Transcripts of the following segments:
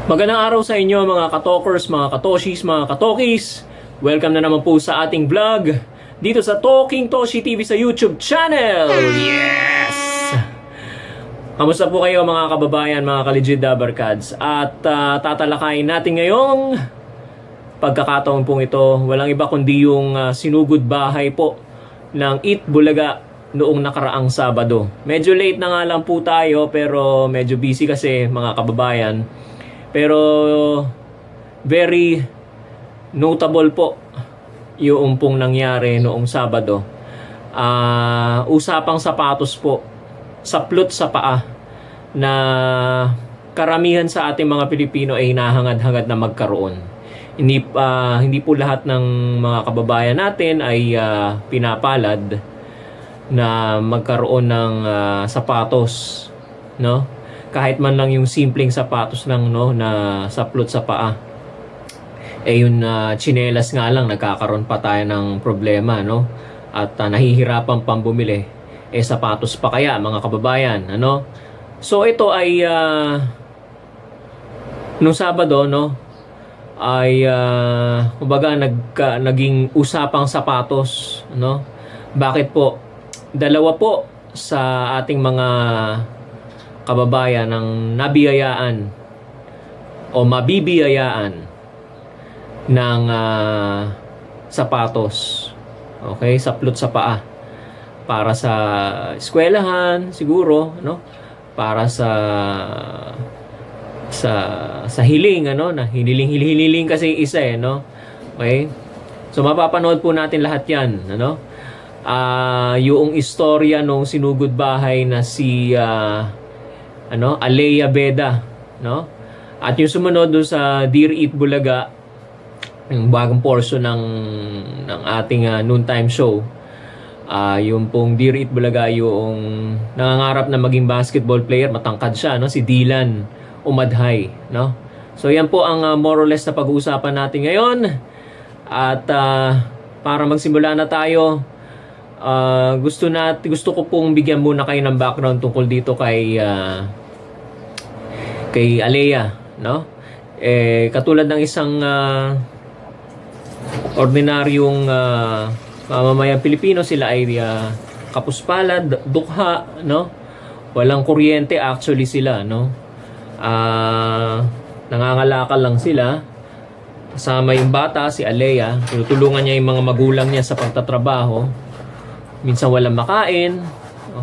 Magandang araw sa inyo mga katokers, mga katoshis, mga katokis. Welcome na naman po sa ating vlog dito sa Talking Toshi TV sa YouTube channel. Yes! Kamusta po kayo mga kababayan, mga ka-legit Dabarkads? At tatalakayin natin ngayong pagkakataon pong ito. Walang iba kundi yung sinugod bahay po ng Eat Bulaga noong nakaraang Sabado. Medyo late na nga lang po tayo pero medyo busy kasi mga kababayan. Pero very notable po yung pong nangyari noong Sabado. Usapang sapatos po, saplot sa paa na karamihan sa ating mga Pilipino ay hinahangad-hangad na magkaroon. Hindi po lahat ng mga kababayan natin ay pinapalad na magkaroon ng sapatos, no? Kahit man lang yung simpleng sapatos lang, no, na saplot sa paa. Yung tsinelas nga lang nagkakaroon pa tayo ng problema, no? At nahihirapan pang bumili. Sapatos pa kaya mga kababayan, ano? So ito ay nung Sabado, no, ay kumbaga naging usapang sapatos, no? Bakit po? Dalawa po sa ating mga kababayan ng nabiyayaan o mabibiyayaan ng sapatos. Okay, saplot sa paa. Para sa eskwelahan siguro, no? Para sa hiling, ano, na hiniling kasi isa no. Okay? So mapapanood po natin lahat 'yan, ano? Yung istorya nung sinugod bahay na si Alea Beda, no? At yung sumunod doon sa Dear Eat Bulaga, yung bagong portion ng ating noontime show. Yung pong Dear Eat Bulaga, yung nangangarap na maging basketball player, matangkad siya, no? Si Dylan Umadhay, no? So yan po ang more or less na pag-uusapan natin ngayon. At para magsimula na tayo, gusto ko pong bigyan muna kayo ng background tungkol dito kay Alea, no? Katulad ng isang ordinaryong mamamayang Pilipino, sila ay kapuspalad, dukha, no? Walang kuryente actually sila, no? Nangangalakal lang sila. Kasama yung bata, si Alea. Tinutulungan niya yung mga magulang niya sa pagtatrabaho. Minsan walang makain.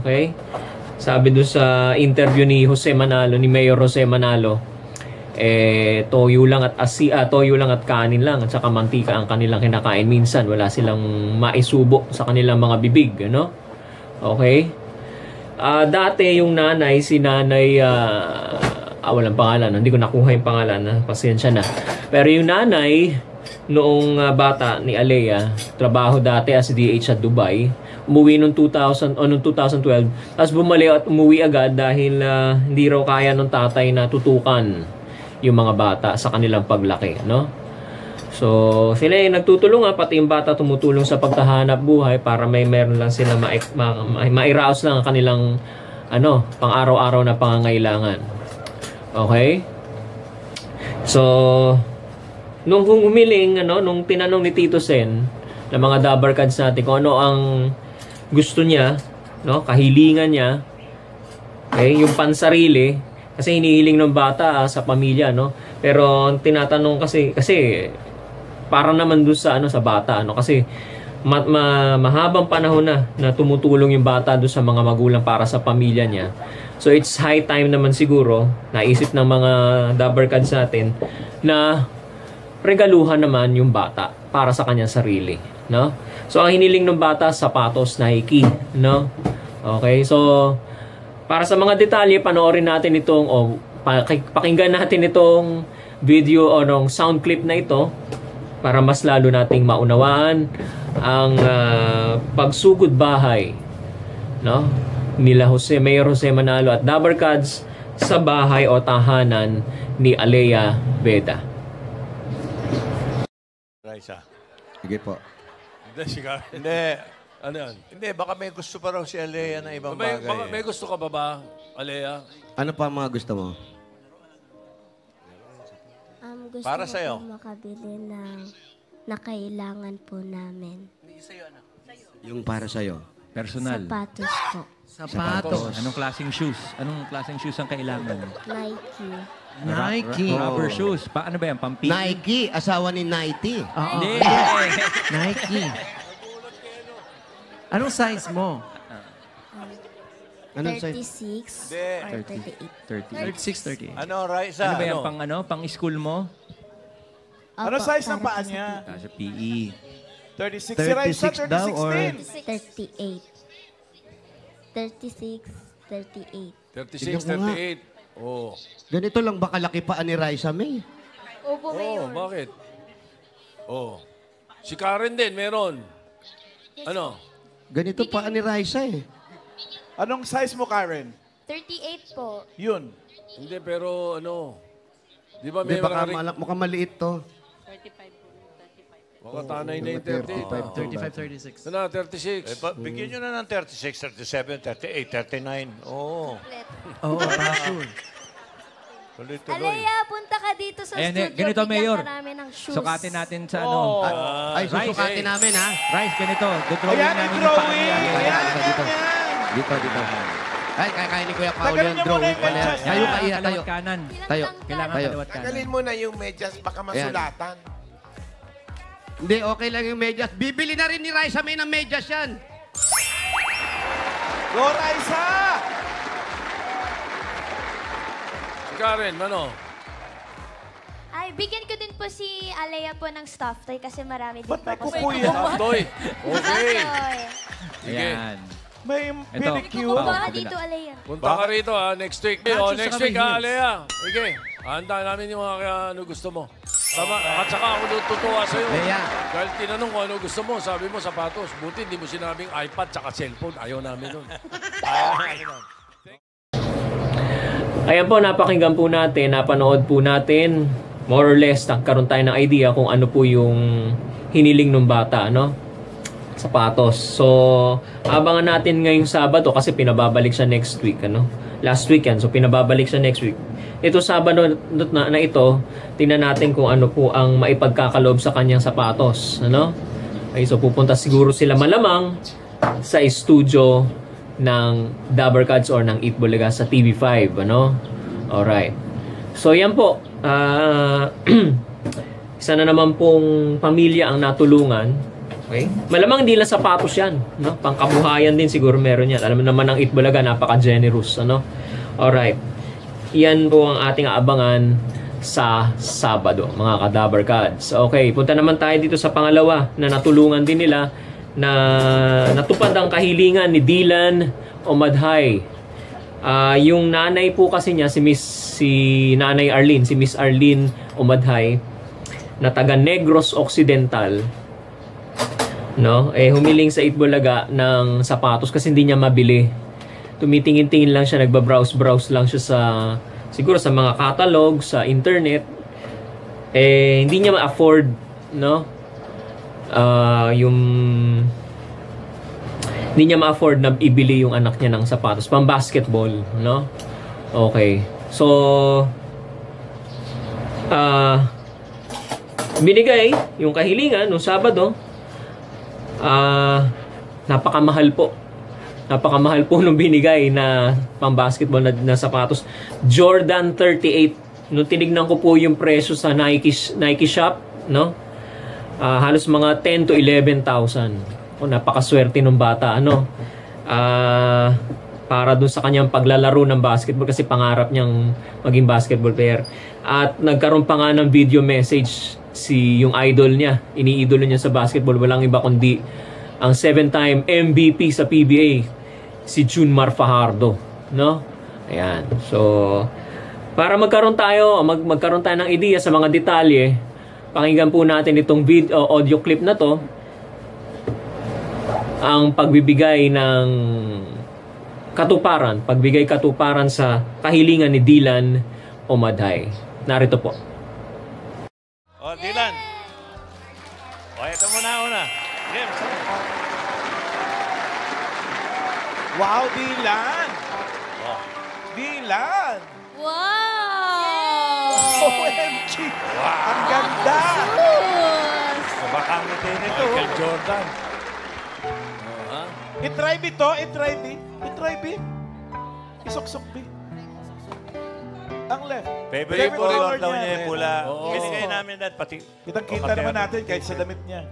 Okay? Sabi doon sa interview ni Mayor Jose Manalo, toyo lang at kanin lang at saka mantika ang kanilang kinakain. Minsan wala silang maisubo sa kanilang mga bibig, ano? Okay? Dati yung nanay, si nanay, walang pangalan, hindi ko nakuha yung pangalan, pasensya na. Pero yung nanay noong bata ni Alea, trabaho dati as DH at Dubai. Umuwi noong 2012, tapos bumalik at umuwi agad dahil hindi raw kaya ng tatay na tutukan yung mga bata sa kanilang paglaki, no? So sila ay nagtutulungan, pati yung bata tumutulong sa paghahanap buhay para meron lang sila mairaos lang ang kanilang pang-araw-araw na pangangailangan. Okay? So nung humiling, nung tinanong ni Tito Sen ng mga Dabarkads natin kung ano ang gusto niya, no, kahilingan niya, okay, yung pansarili, kasi hinihiling ng bata sa pamilya, no. Pero tinatanong kasi para naman doon sa bata, kasi mahabang panahon na tumutulong yung bata doon sa mga magulang para sa pamilya niya. So it's high time naman siguro, naisip ng mga Dabarkads natin na regaluhan naman yung bata para sa kanyang sarili, no? So ang hiniling ng bata, sapatos, Nike, no? Okay, so para sa mga detalye, panoorin natin pakinggan natin itong video o sound clip na ito para mas lalo nating maunawaan ang pagsugod bahay, no, nila Mayor Jose Manalo at Dabarkads sa bahay o tahanan ni Alea Beda. Sige po. Hindi. Ano yan? Hindi, baka may gusto pa raw si Alea na ibang bagay. May gusto ka ba, Alea? Ano pa mga gusto mo? Gusto Para ko sa'yo. po makabili ng nakailangan po namin. Yung para sa'yo. Personal. Sapatos po. Sapatos. Anong klaseng shoes? Anong klaseng shoes ang kailangan? Nike. Nike. Rubber shoes. Paano ba yan? Pampi? Nike, asawa ni Nighty. Hindi. Nike. Anong size mo? Anong size? 36 Hindi. or 38. 30. 36, 38. Ano, Raisa? Ano ba yan? Pang school mo? Ano Opo, size ng para paa po sa niya? Sa PE. 36 si Raisa, 36 daw, or- 36 din. 38. 36, 36, 38. Tignan mo nga. 38. Oh. Ganito lang ba kalaki paa ni Raisa May? Opo, Mayor. Bakit? Oh. Si Karen din, meron. Ano? Ganito paa ni Raisa eh. Anong size mo, Karen? 38 po. Yun. Hindi, pero ano? Di ba Hindi, may baka mga... mukhang maliit to. Baka tanay na yung 38. 35, 36. Ano, 36. Bigyan nyo na ng 36, 37, 38, 39. Oo. Oo, passion. Tuloy-tuloy. Alea, punta ka dito sa Ayan, studio. ganito, bigyan Mayor. ka namin ng shoes. Sukatin natin sa ano. Ay, susukatin namin ha. Rice, ganito. Dodrawing Ayan, namin yung yung paa drawing. niya. Ayan, dito. yan. Dito. Ay, kaya ni Kuya Paolo Tagalin yung niyo muna drawing yung pala yan. medyas. Tayo, tayo. Kalawat kanan. Tayo. Kailangan Tayo. kalawat kanan. Tagalin mo na yung medyas, baka masulatan. Hindi, okay lang yung medyas. Bibili na rin ni Raisa May ng medyas yan. Go, Raisa! Si Karen, ano? Ay, bigyan ko din po si Alea po ng stuffed toy kasi marami din Ba't may po ako sa kuko yan? Toy. Okay. toy. Sige. Ayan. May Ito. pedicure. Kukuha ka kabila. dito, Alea. Punta ka rito next week. Nachos Next sa week kami, ha, heels. Alea. Sige. Handa namin yung mga ano gusto mo. Tama. At saka ako tutuwa sa'yo. Lea. Dahil tinanong ko ano gusto mo. Sabi mo sapatos. Buti hindi mo sinabing iPad tsaka cellphone. Ayaw namin nun. Ayan po, napakinggan po natin, napanood po natin, more or less, nagkaroon tayo ng idea kung ano po yung hiniling ng bata, ano? Sapatos. So, abangan natin ngayong Sabado kasi pinababalik siya next week, ano? Last weekend, so pinababalik siya next week. Ito Sabado na ito, tingnan natin kung ano po ang maipagkakaloob sa kanyang sapatos, ano? Okay, so pupunta siguro sila malamang sa studio ng Dabber Cats or ng Eat Bulaga sa TV5, ano? Alright. So, yan po. Isa na naman pong pamilya ang natulungan. Okay? Malamang hindi lang sapatos yan, no? Pangkabuhayan din siguro meron yan. Alam mo naman ang Eat Bulaga, napaka-generous, ano? Alright. Yan po ang ating aabangan sa Sabado, mga ka-Dabber Cats. Okay, punta naman tayo dito sa pangalawa na natulungan din nila na natupad ang kahilingan ni Dylan Omadhay. Yung nanay po kasi niya, si Nanay Arlene, si Miss Arlene Omadhay, na taga Negros Occidental, no? Humiling sa Itbulaga ng sapatos kasi hindi niya mabili. Tumitingin-tingin lang siya, nagbabrowse-browse lang siya sa, siguro sa mga catalog, sa internet. Hindi niya ma-afford, no? Hindi niya ma-afford na ibili yung anak niya ng sapatos pang basketball, no? Okay. So binigay yung kahilingan nung Sabado. Napakamahal po. Napakamahal po nung binigay na pang basketball na sapatos. Jordan 38. Nung tinignan ko po yung presyo sa Nike shop, no? Halos mga 10 to 11,000. Napakaswerte ng bata, ano? Para dun sa kanyang paglalaro ng basketball kasi pangarap niyang maging basketball player. At nagkaroon pa nga ng video message yung idol niya. Iniidolo niya sa basketball. Walang iba kundi ang 7-time MVP sa PBA, si Junmar Fajardo, no? Ayan. So, para magkaroon tayo ng ideya sa mga detalye, pakinggan po natin itong audio clip na to, ang pagbibigay ng pagbigay katuparan sa kahilingan ni Dylan Omadhay. Narito po. Dylan. Ito muna una. James. Wow, Dylan! Dylan! Wow! OMG! OMG! Ang ganda! Baka ngiti nito. Michael Jordan. I-try B to, i-try B. I-try B. Isuksok B. Ang left. Favorite color daw niya yung pula. Oo. Binigay namin na pati. Kitang-kita naman natin kahit sa damit niya.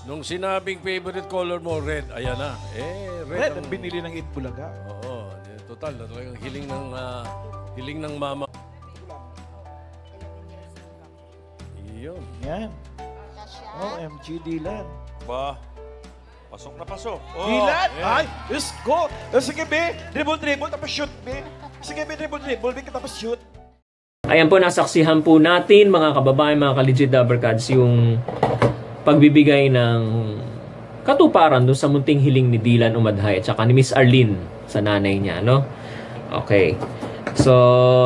Nung sinabing favorite color mo, red, ayan na. Red ang binili ng Itbulaga. Oo, total. Talagang hiling ng mama. Iyon. Yan. OMG, Dylan. Ba? Pasok na pasok. Oh, Dylan! yeah. Ay! Let's go! Sige, B. Dribble, tapos shoot, B. Sige, B. Dribble, B. Tapos shoot. Ayan po, nasaksihan po natin mga kababayan, mga ka-legit Dabbercats, yung pagbibigay ng katuparan doon sa munting hiling ni Dylan Umadhay at saka ni Miss Arlene sa nanay niya, no? Okay. So,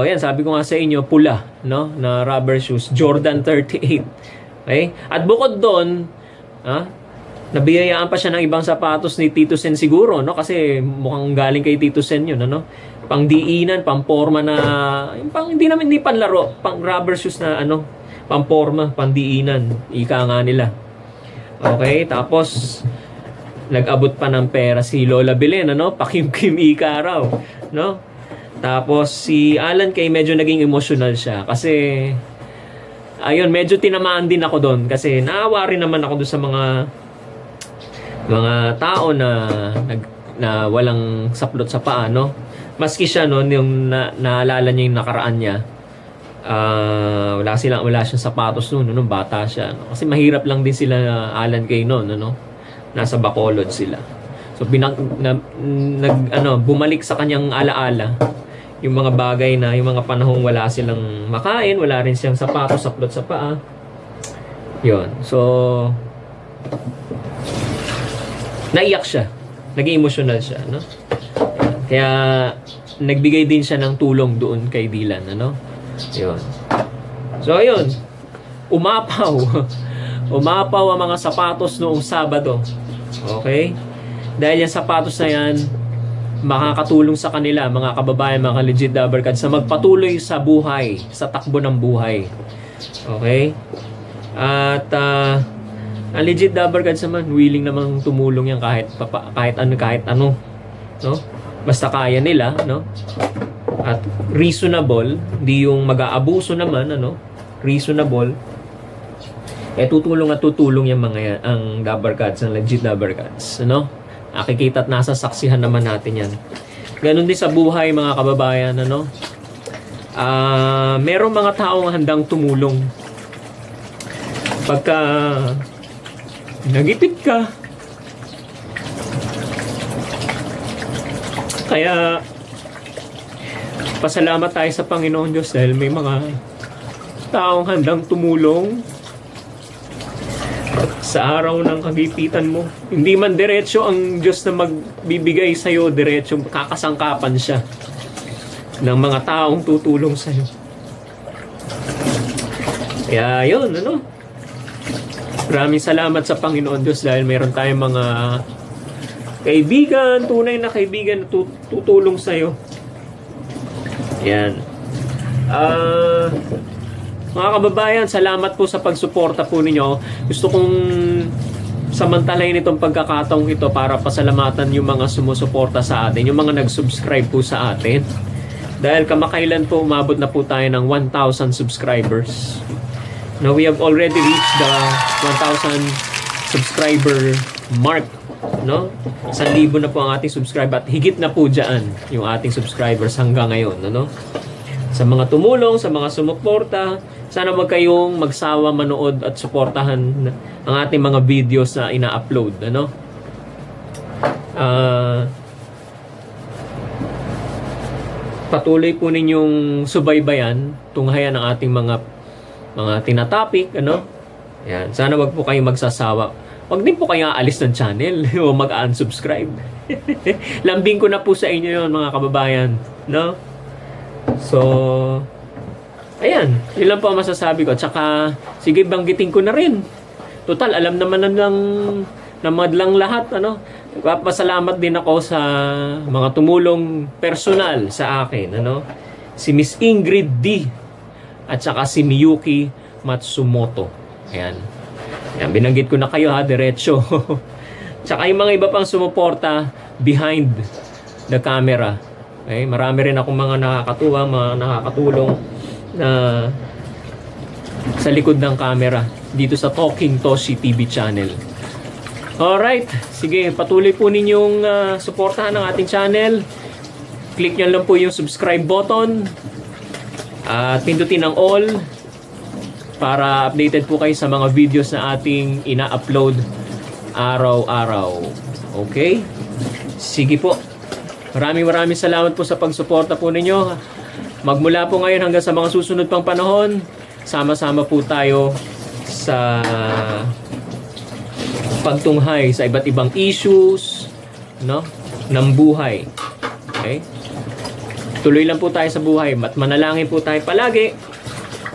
yan, sabi ko nga sa inyo, pula, no? Na rubber shoes, Jordan 38. Okay? At bukod doon, nabiyayaan pa siya ng ibang sapatos ni Tito Sen siguro, no? Kasi mukhang galing kay Tito Sen yun, ano? Pang-diinan, pang-forma na, yung hindi panlaro, pang-rubber shoes na, pang-forma, pang-diinan. Ika nga nila. Okay? Tapos, nag-abot pa ng pera si Lola Belen, Pakimkim ika raw, no? Tapos, si Alan Kay medyo naging emotional siya kasi ayun, medyo tinamaan din ako doon kasi naawa rin naman ako doon sa mga tao na walang saplot sa paa, no? Maski siya noon yung naalala niya yung nakaraan niya. Wala siyang sapatos noon, nung bata siya, no? Kasi mahirap lang din sila Alan Kay noon, nasa Bacolod sila. So bumalik sa kanyang alaala yung mga bagay na yung mga panahong wala silang makain, wala rin siyang sapatos, saplot sa paa. Yun. So naiyak siya. Naging emotional siya, no? Kaya nagbigay din siya ng tulong doon kay Dylan, Yun. So ayun. Umapaw. Umapaw ang mga sapatos noong Sabado. Okay? Dahil yung sapatos na yan, makakatulong sa kanila, mga kababayan, mga legit Dabbercats, sa magpatuloy sa buhay, sa takbo ng buhay. Okay? At ang legit Dabbercats naman, willing namang tumulong yan kahit ano, no? Basta kaya nila, no? At reasonable, di yung mag-aabuso naman, reasonable. Tutulong at tutulong yung mga yan, ang Dabbercats, ang legit Dabbercats, Nakikita at nasa saksihan naman natin yan. Ganon din sa buhay, mga kababayan, merong mga taong handang tumulong. Pagka nagipit ka, kaya pasalamat tayo sa Panginoon Diyos dahil may mga taong handang tumulong sa araw ng kagipitan mo. Hindi man diretso ang Diyos na magbibigay sa'yo, diretso kakasangkapan siya ng mga taong tutulong sa'yo. Kaya yun, maraming salamat sa Panginoon Diyos dahil mayroon tayong mga kaibigan, tunay na kaibigan na tutulong sa'yo. Yan. Mga kababayan, salamat po sa pagsuporta po ninyo. Gusto kong samantalahin itong pagkakataong ito para pasalamatan yung mga sumusuporta sa atin, yung mga nag-subscribe po sa atin. Dahil kamakailan po, umabot na po tayo ng 1,000 subscribers. Now, we have already reached the 1,000 subscriber mark, 1,000 na po ang ating subscriber at higit na po dyan yung ating subscribers hanggang ngayon, Sa mga tumulong, sa mga sumuporta, sana wag kayong magsawa manood at suportahan ang ating mga videos na ina-upload, patuloy po ninyong subaybayan, tunghayan ang ating mga tinatopic, Yan, sana wag po kayong magsasawa. Wag din po kayong aalis ng channel o mag-unsubscribe. Lambing ko na po sa inyo yon, mga kababayan, So, ayan, yun lang po ang masasabi ko. Tsaka, sige, banggitin ko na rin. Total, alam naman ng madlang lahat, Pasalamat din ako sa mga tumulong personal sa akin, Si Miss Ingrid D. at saka si Miyuki Matsumoto. Ayan. Ayan, binanggit ko na kayo ha, diretso. Tsaka yung mga iba pang sumuporta behind the camera. Okay? Marami rin akong mga nakakatuwa, mga nakakatulong na sa likod ng camera dito sa Talking Toshi TV channel. Alright, sige, patuloy po ninyong suportahan ang ating channel. Click nyo lang po yung subscribe button at pindutin ang all para updated po kayo sa mga videos na ating ina-upload araw-araw. Okay? Sige po. Maraming salamat po sa pagsuporta po ninyo. Magmula po ngayon hanggang sa mga susunod pang panahon, sama-sama po tayo sa pagtunghay sa iba't ibang issues, no, ng buhay. Okay? Tuloy lang po tayo sa buhay at manalangin po tayo palagi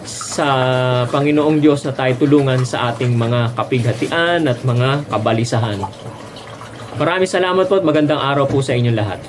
sa Panginoong Diyos na tayo tulungan sa ating mga kapighatian at mga kabalisahan. Maraming salamat po at magandang araw po sa inyong lahat.